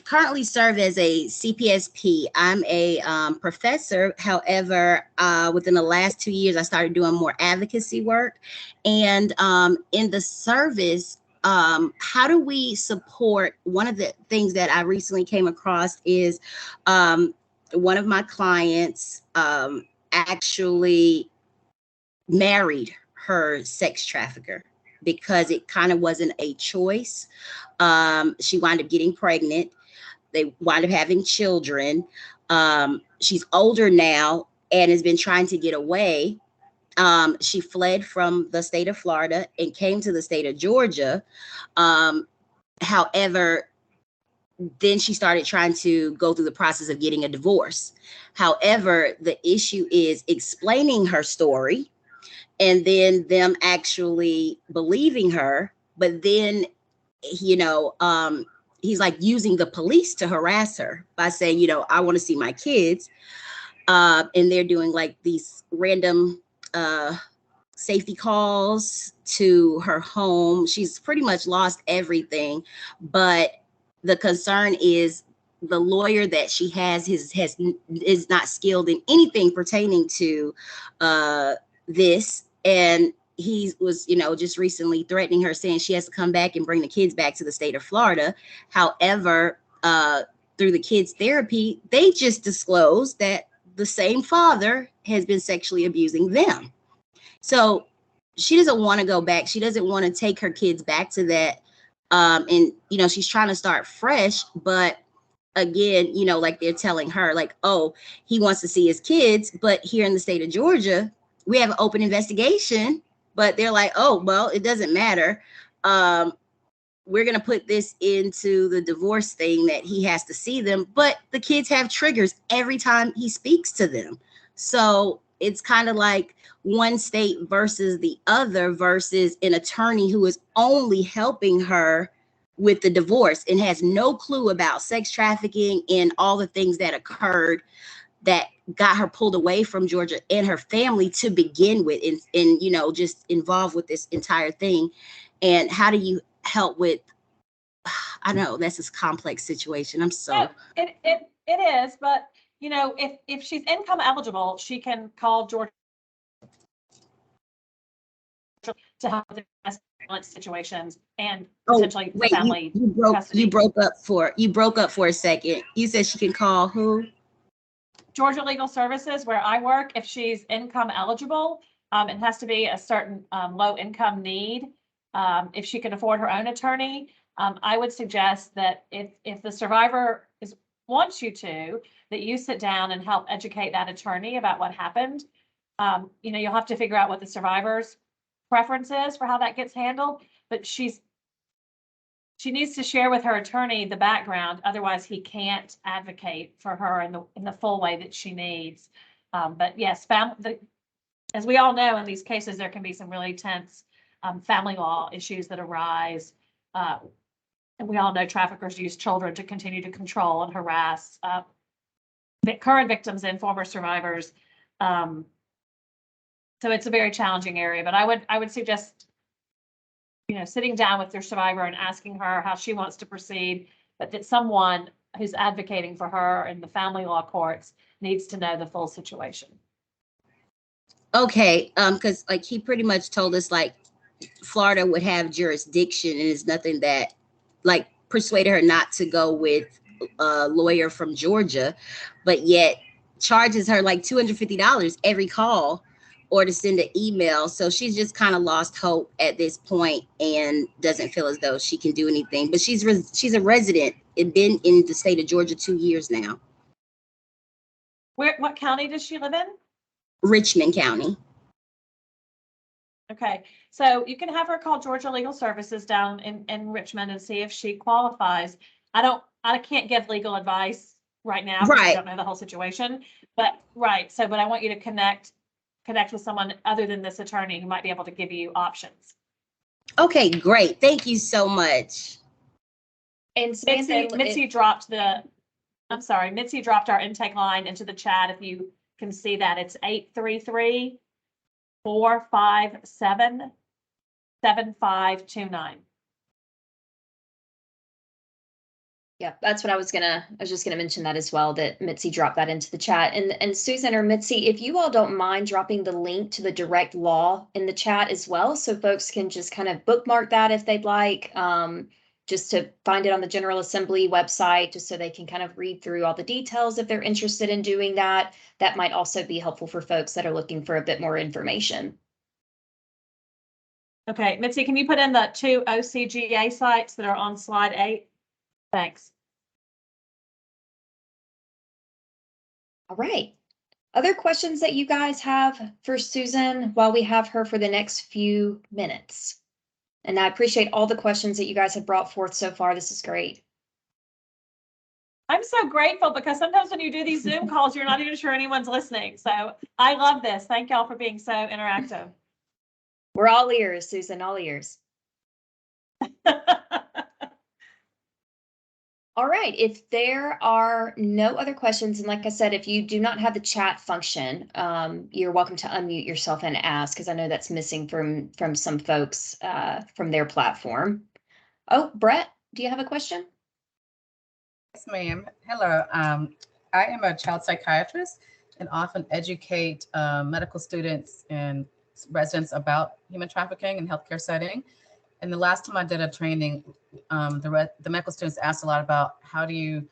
currently serve as a CPSP. I'm a professor. However, within the last 2 years, I started doing more advocacy work. And in the service, how do we support? One of the things that I recently came across is one of my clients actually married her sex trafficker because it kind of wasn't a choice. She wound up getting pregnant. They wound up having children. She's older now and has been trying to get away. She fled from the state of Florida and came to the state of Georgia. However, then she started trying to go through the process of getting a divorce. However, the issue is explaining her story and then them actually believing her. But then, you know, he's like using the police to harass her by saying, you know, I want to see my kids. And they're doing like these random safety calls to her home. She's pretty much lost everything. But the concern is the lawyer that she has is not skilled in anything pertaining to this. And he was, you know, just recently threatening her, saying she has to come back and bring the kids back to the state of Florida. However, through the kids' therapy, they just disclosed that the same father has been sexually abusing them. So she doesn't want to go back. She doesn't want to take her kids back to that. And, you know, she's trying to start fresh. But again, you know, like they're telling her like, oh, he wants to see his kids. But here in the state of Georgia, we have an open investigation, but they're like, oh, well, it doesn't matter. We're going to put this into the divorce thing that he has to see them. But the kids have triggers every time he speaks to them. So it's kind of like one state versus the other versus an attorney who is only helping her with the divorce and has no clue about sex trafficking and all the things that occurred that got her pulled away from Georgia and her family to begin with, and you know, just involved with this entire thing. And how do you help with, I know that's this complex situation. I'm so. No, it is, but you know, if she's income eligible, she can call Georgia to help with violence situations and potentially wait, family custody. You broke up for a second. You said she can call who? Georgia Legal Services, where I work. If she's income eligible, it has to be a certain low income need. If she can afford her own attorney, I would suggest that if the survivor wants you to, that you sit down and help educate that attorney about what happened. You know, you'll have to figure out what the survivor's preference is for how that gets handled, but she needs to share with her attorney the background. Otherwise, he can't advocate for her in the full way that she needs. But yes, as we all know, in these cases, there can be some really tense family law issues that arise. And we all know traffickers use children to continue to control and harass current victims and former survivors. So it's a very challenging area, but I would suggest, you know, sitting down with your survivor and asking her how she wants to proceed, but that someone who's advocating for her in the family law courts needs to know the full situation. Okay, because like he pretty much told us like Florida would have jurisdiction and it's nothing that like persuaded her not to go with a lawyer from Georgia, but yet charges her like $250 every call or to send an email. So she's just kind of lost hope at this point and doesn't feel as though she can do anything. But she's a resident and been in the state of Georgia 2 years now. What county does she live in? Richmond County. Okay, so you can have her call Georgia Legal Services down in Richmond and see if she qualifies. I can't give legal advice right now because I Right. don't know the whole situation. But but I want you to connect with someone other than this attorney who might be able to give you options. Okay, great. Thank you so much. And Samantha, Mitzi dropped I'm sorry, Mitzi dropped our intake line into the chat. If you can see that, it's 833-457-7529. yeah, that's what I was just gonna mention that as well, that Mitzi dropped that into the chat. And Susan or Mitzi, if you all don't mind dropping the link to the direct law in the chat as well, so folks can just kind of bookmark that if they'd like, just to find it on the General Assembly website, just so they can kind of read through all the details if they're interested in doing that. That might also be helpful for folks that are looking for a bit more information. Okay, Mitzi, can you put in the 2 OCGA sites that are on slide 8? Thanks. All right. Other questions that you guys have for Susan while we have her for the next few minutes? And I appreciate all the questions that you guys have brought forth so far. This is great. I'm so grateful because sometimes when you do these Zoom calls, you're not even sure anyone's listening. So I love this. Thank y'all for being so interactive. We're all ears, Susan, all ears. All right, if there are no other questions, and like I said, if you do not have the chat function, you're welcome to unmute yourself and ask, because I know that's missing from some folks from their platform. Oh, Brett, do you have a question? Yes, ma'am. Hello. I am a child psychiatrist and often educate medical students and residents about human trafficking in healthcare setting. And the last time I did a training, the medical students asked a lot about how do you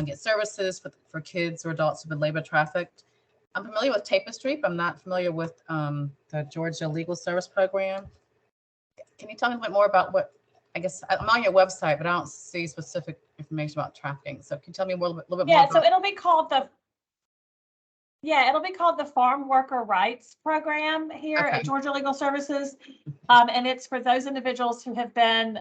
get services for kids or adults who've been labor trafficked. I'm familiar with Tapestry, but I'm not familiar with the Georgia Legal Service Program. Can you tell me a bit more about what, I guess I'm on your website, but I don't see specific information about trafficking. So can you tell me a little bit more? Yeah, so it'll be called the Farm Worker Rights Program here at Georgia Legal Services. And it's for those individuals who have been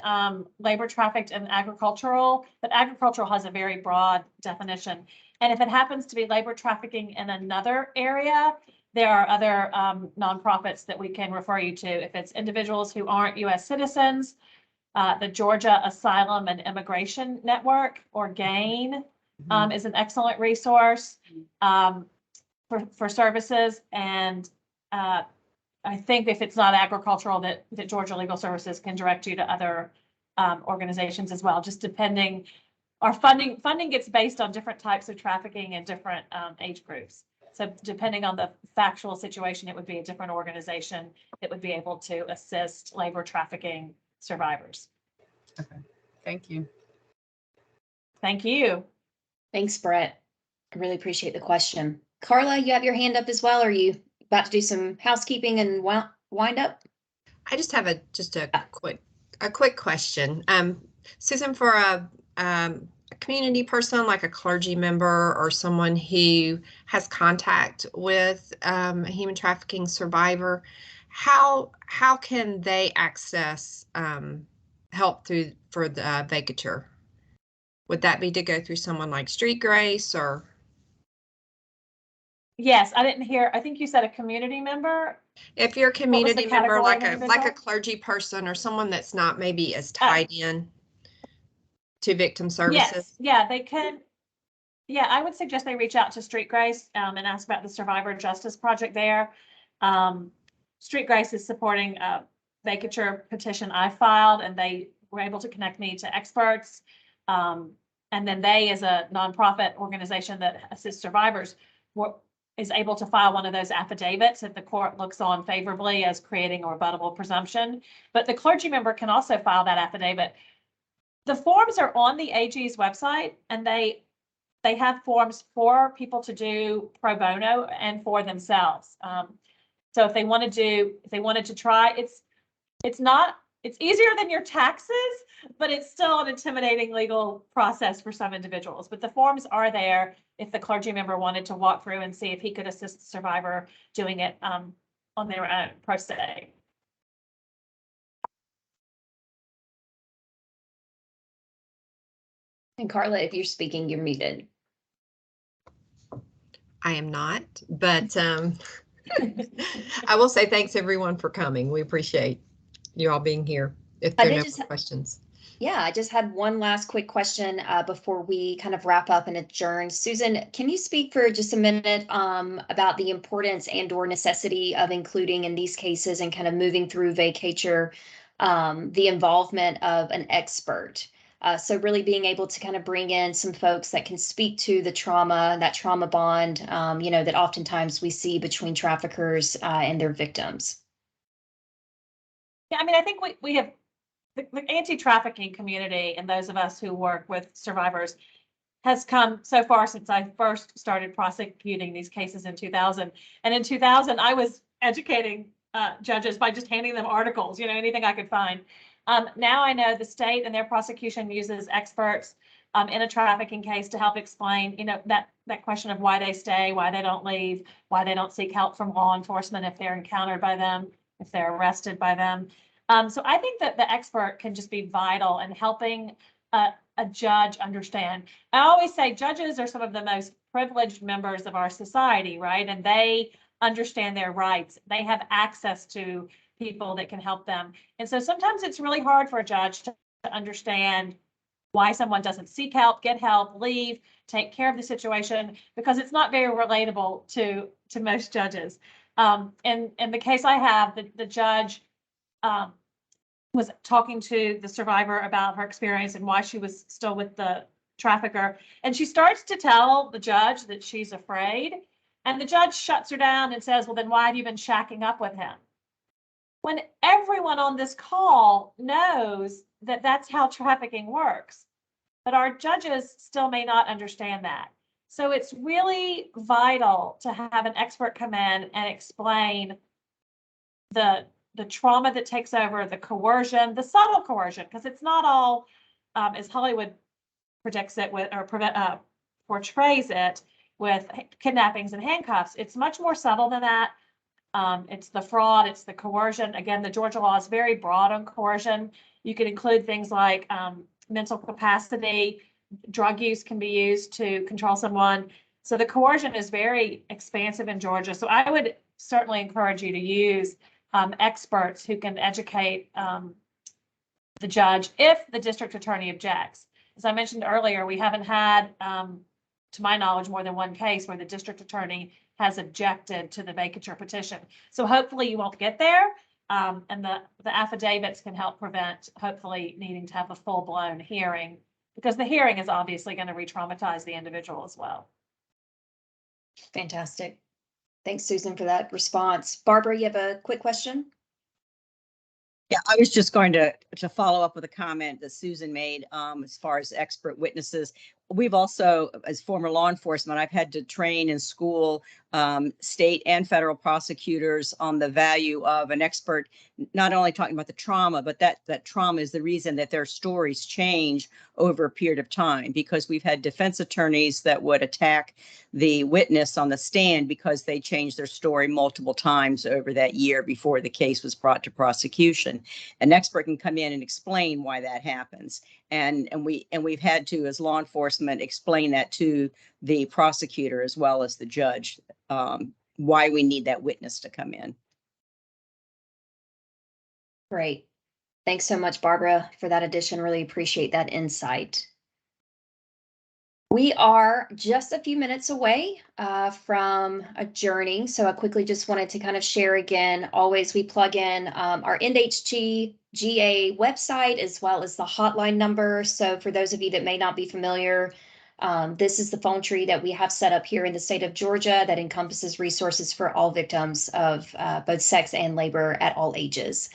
labor trafficked in agricultural, but agricultural has a very broad definition. And if it happens to be labor trafficking in another area, there are other nonprofits that we can refer you to. If it's individuals who aren't U.S. citizens, the Georgia Asylum and Immigration Network, or GAIN, is an excellent resource for services. And I think if it's not agricultural, that Georgia Legal Services can direct you to other organizations as well, just depending. Our funding gets based on different types of trafficking and different age groups. So depending on the factual situation, it would be a different organization that would be able to assist labor trafficking survivors. Okay, thank you. Thank you. Thanks, Brett. I really appreciate the question. Carla, you have your hand up as well. Are you about to do some housekeeping and wind up? I just have a quick question. Susan, for a community person like a clergy member or someone who has contact with a human trafficking survivor, how can they access help for the vacatur? Would that be to go through someone like Street Grace or? Yes, I didn't hear. I think you said a community member. If you're a community member, like a clergy person or someone that's not maybe as tied in to victim services. Yes, yeah, they can. Yeah, I would suggest they reach out to Street Grace and ask about the Survivor Justice Project there. Street Grace is supporting a vacatur petition I filed, and they were able to connect me to experts. And then they, as a nonprofit organization that assists survivors, is able to file one of those affidavits that the court looks on favorably as creating a rebuttable presumption. But the clergy member can also file that affidavit. The forms are on the AG's website, and they have forms for people to do pro bono and for themselves. So if they wanted to try, it's easier than your taxes, but it's still an intimidating legal process for some individuals. But the forms are there if the clergy member wanted to walk through and see if he could assist the survivor doing it on their own pro se. And Carla, if you're speaking, you're muted. I am not, but I will say thanks everyone for coming. We appreciate you all being here. If there are no more questions. Yeah, I just had one last quick question before we kind of wrap up and adjourn. Susan, can you speak for just a minute about the importance and/or necessity of including in these cases and kind of moving through vacatur the involvement of an expert? So really being able to kind of bring in some folks that can speak to the trauma, that trauma bond, that oftentimes we see between traffickers and their victims. Yeah, I mean, I think we have the anti-trafficking community and those of us who work with survivors has come so far since I first started prosecuting these cases in 2000. And in 2000, I was educating judges by just handing them articles, anything I could find. Now I know the state and their prosecution uses experts in a trafficking case to help explain, that question of why they stay, why they don't leave, why they don't seek help from law enforcement if they're encountered by them, if they're arrested by them. So I think that the expert can just be vital in helping a judge understand. I always say judges are some of the most privileged members of our society, right? And they understand their rights. They have access to people that can help them. And so sometimes it's really hard for a judge to understand why someone doesn't seek help, get help, leave, take care of the situation, because it's not very relatable to most judges. In the case I have, the judge was talking to the survivor about her experience and why she was still with the trafficker. And she starts to tell the judge that she's afraid. And the judge shuts her down and says, well, then why have you been shacking up with him? When everyone on this call knows that that's how trafficking works, but our judges still may not understand that. So it's really vital to have an expert come in and explain the trauma that takes over, the coercion, the subtle coercion, because it's not all as Hollywood predicts it with or portrays it with kidnappings and handcuffs. It's much more subtle than that. It's the fraud, it's the coercion. Again, the Georgia law is very broad on coercion. You can include things like mental capacity, drug use can be used to control someone. So the coercion is very expansive in Georgia. So I would certainly encourage you to use experts who can educate the judge if the district attorney objects. As I mentioned earlier, we haven't had, to my knowledge, more than one case where the district attorney has objected to the vacatur petition. So hopefully you won't get there, and the affidavits can help prevent hopefully needing to have a full-blown hearing, because the hearing is obviously going to re-traumatize the individual as well. Fantastic. Thanks, Susan, for that response. Barbara, you have a quick question? Yeah, I was just going to follow up with a comment that Susan made as far as expert witnesses. We've also, as former law enforcement, I've had to train and school state and federal prosecutors on the value of an expert, not only talking about the trauma, but that trauma is the reason that their stories change over a period of time, because we've had defense attorneys that would attack the witness on the stand because they changed their story multiple times over that year before the case was brought to prosecution. An expert can come in and explain why that happens. And we've had to, as law enforcement, explain that to the prosecutor as well as the judge, why we need that witness to come in. Great. Thanks so much, Barbara, for that addition. Really appreciate that insight. We are just a few minutes away from adjourning, so I quickly just wanted to kind of share again. Always we plug in our NHG GA website as well as the hotline number. So for those of you that may not be familiar, this is the phone tree that we have set up here in the state of Georgia that encompasses resources for all victims of both sex and labor at all ages.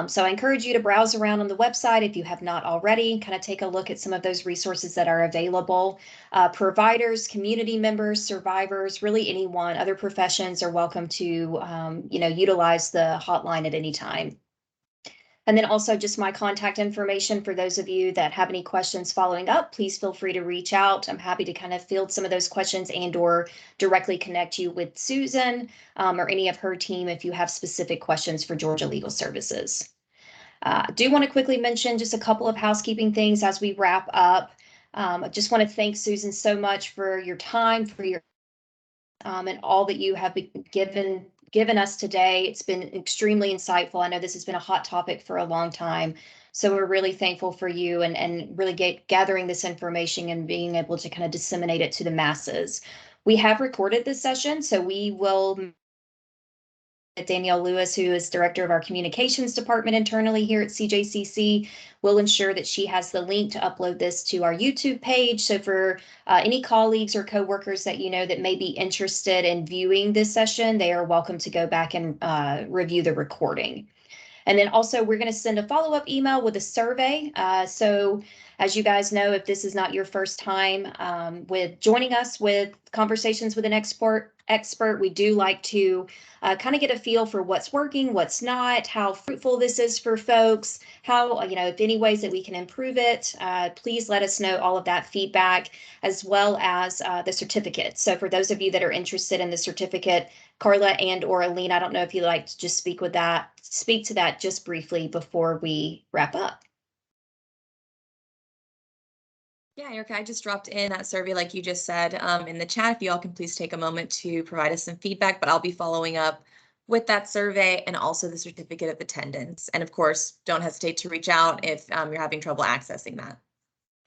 So I encourage you to browse around on the website if you have not already, kind of take a look at some of those resources that are available. Providers, community members, survivors, really anyone, other professions are welcome to, utilize the hotline at any time. And then also just my contact information for those of you that have any questions following up, please feel free to reach out. I'm happy to kind of field some of those questions and or directly connect you with Susan or any of her team if you have specific questions for Georgia Legal Services. I do want to quickly mention just a couple of housekeeping things as we wrap up. I just want to thank Susan so much for your time, for your and all that you have given us today. It's been extremely insightful. I know this has been a hot topic for a long time. So we're really thankful for you and really gathering this information and being able to kind of disseminate it to the masses. We have recorded this session, so we will Danielle Lewis, who is director of our communications department internally here at CJCC, will ensure that she has the link to upload this to our YouTube page. So for any colleagues or coworkers that you know that may be interested in viewing this session, they are welcome to go back and review the recording. And then also we're going to send a follow-up email with a survey. So as you guys know, if this is not your first time with joining us with Conversations with an Expert, we do like to kind of get a feel for what's working, what's not, how fruitful this is for folks, how, if any ways that we can improve it, please let us know all of that feedback, as well as the certificate. So for those of you that are interested in the certificate, Carla and or Alina, I don't know if you'd like to just speak to that just briefly before we wrap up. Yeah, Erica, I just dropped in that survey, like you just said, in the chat. If you all can please take a moment to provide us some feedback, but I'll be following up with that survey and also the certificate of attendance. And of course, don't hesitate to reach out if you're having trouble accessing that.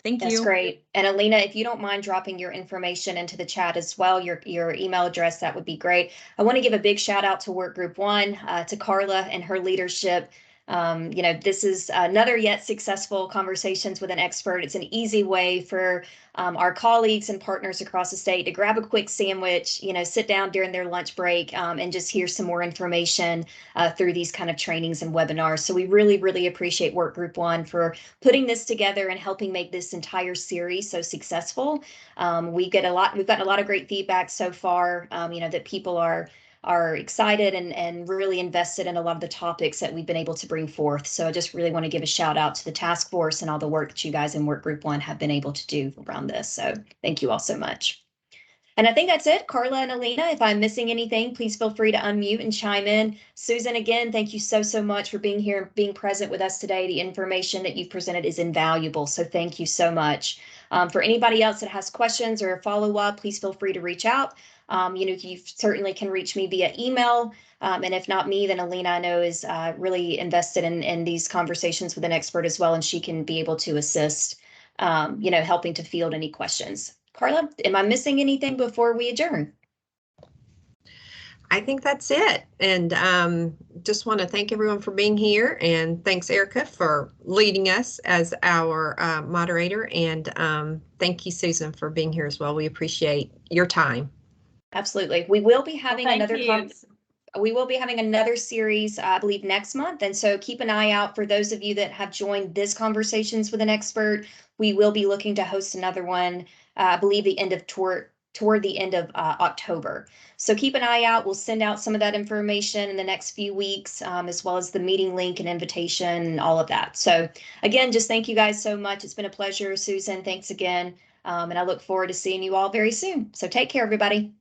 Thank you. That's great. And Alina, if you don't mind dropping your information into the chat as well, your email address, that would be great. I want to give a big shout out to Work Group 1, to Carla and her leadership. This is another yet successful Conversations with an Expert. It's an easy way for our colleagues and partners across the state to grab a quick sandwich, sit down during their lunch break and just hear some more information through these kind of trainings and webinars. So we really, really appreciate Work Group 1 for putting this together and helping make this entire series so successful. We've gotten a lot of great feedback so far, that people are excited and really invested in a lot of the topics that we've been able to bring forth. So I just really want to give a shout out to the task force and all the work that you guys in Work Group 1 have been able to do around this. So thank you all so much. And I think that's it. Carla and Alina, if I'm missing anything, please feel free to unmute and chime in. Susan, again, thank you so much for being here, being present with us today. The information that you've presented is invaluable. So thank you so much. For anybody else that has questions or follow up, please feel free to reach out. You certainly can reach me via email. And if not me, then Alina, I know, is really invested in these Conversations with an Expert as well. And she can be able to assist, helping to field any questions. Carla, am I missing anything before we adjourn? I think that's it. And just want to thank everyone for being here. And thanks, Erica, for leading us as our moderator. And thank you, Susan, for being here as well. We appreciate your time. Absolutely. We will be having another series, I believe, next month. And so keep an eye out for those of you that have joined this Conversations with an Expert. We will be looking to host another one, I believe toward the end of October. So keep an eye out. We'll send out some of that information in the next few weeks, as well as the meeting link and invitation and all of that. So again, just thank you guys so much. It's been a pleasure. Susan, thanks again. And I look forward to seeing you all very soon. So take care, everybody.